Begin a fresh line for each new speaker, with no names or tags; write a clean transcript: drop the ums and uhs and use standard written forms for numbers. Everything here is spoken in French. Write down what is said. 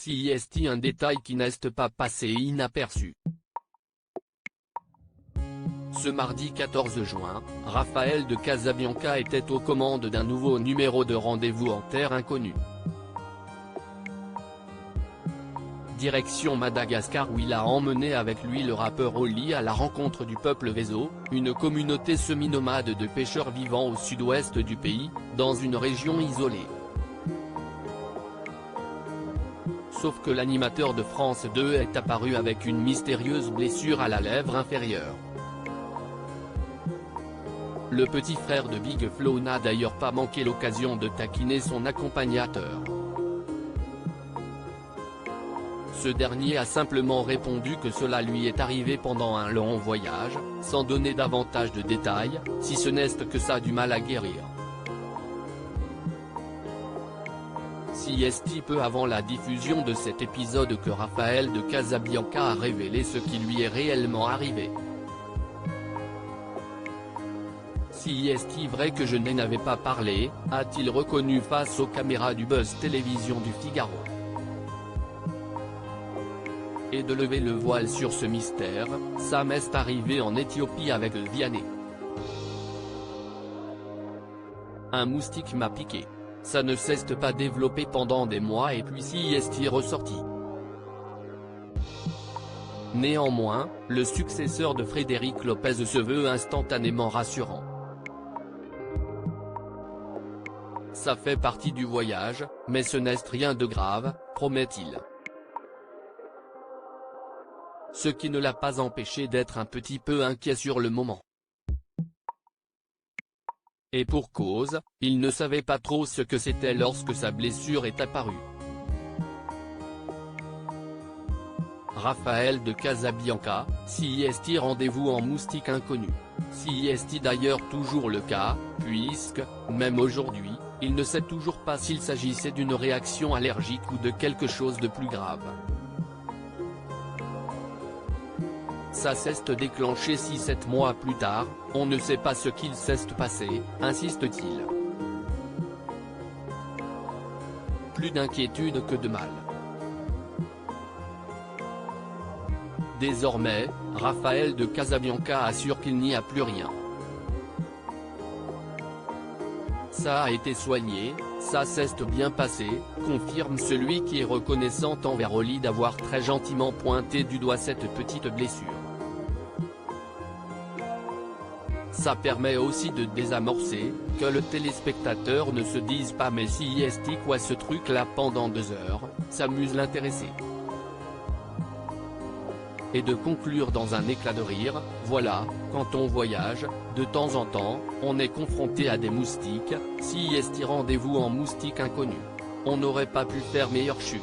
CIST, un détail qui n'est pas passé inaperçu. Ce mardi 14 juin, Raphaël de Casabianca était aux commandes d'un nouveau numéro de Rendez-vous en terre inconnue. Direction Madagascar, où il a emmené avec lui le rappeur Oli à la rencontre du peuple Vezo, une communauté semi-nomade de pêcheurs vivant au sud-ouest du pays, dans une région isolée. Sauf que l'animateur de France 2 est apparu avec une mystérieuse blessure à la lèvre inférieure. Le petit frère de Big Flo n'a d'ailleurs pas manqué l'occasion de taquiner son accompagnateur. Ce dernier a simplement répondu que cela lui est arrivé pendant un long voyage, sans donner davantage de détails, si ce n'est que ça a du mal à guérir. CIST, peu avant la diffusion de cet épisode, que Raphaël de Casabianca a révélé ce qui lui est réellement arrivé. CIST, vrai que je n'en avais pas parlé, a-t-il reconnu face aux caméras du Buzz Télévision du Figaro. Et de lever le voile sur ce mystère, ça m'est arrivé en Éthiopie avec Vianney. Un moustique m'a piqué. Ça ne s'est pas développé pendant des mois et puis CIST ressorti. Néanmoins, le successeur de Frédéric Lopez se veut instantanément rassurant. Ça fait partie du voyage, mais ce n'est rien de grave, promet-il. Ce qui ne l'a pas empêché d'être un petit peu inquiet sur le moment. Et pour cause, il ne savait pas trop ce que c'était lorsque sa blessure est apparue. Raphaël de Casabianca, CIST, rendez-vous en moustique inconnu. CIST, d'ailleurs toujours le cas, puisque, même aujourd'hui, il ne sait toujours pas s'il s'agissait d'une réaction allergique ou de quelque chose de plus grave. Ça s'est déclenché 6-7 mois plus tard, on ne sait pas ce qu'il s'est passé, insiste-t-il. Plus d'inquiétude que de mal. Désormais, Raphaël de Casabianca assure qu'il n'y a plus rien. Ça a été soigné, ça s'est bien passé, confirme celui qui est reconnaissant envers Oli d'avoir très gentiment pointé du doigt cette petite blessure. Ça permet aussi de désamorcer, que le téléspectateur ne se dise pas mais CIST quoi ce truc là pendant 2 heures, s'amuse l'intéressé. Et de conclure dans un éclat de rire, voilà, quand on voyage, de temps en temps, on est confronté à des moustiques, CIST, rendez-vous en moustique inconnu. On n'aurait pas pu faire meilleure chute.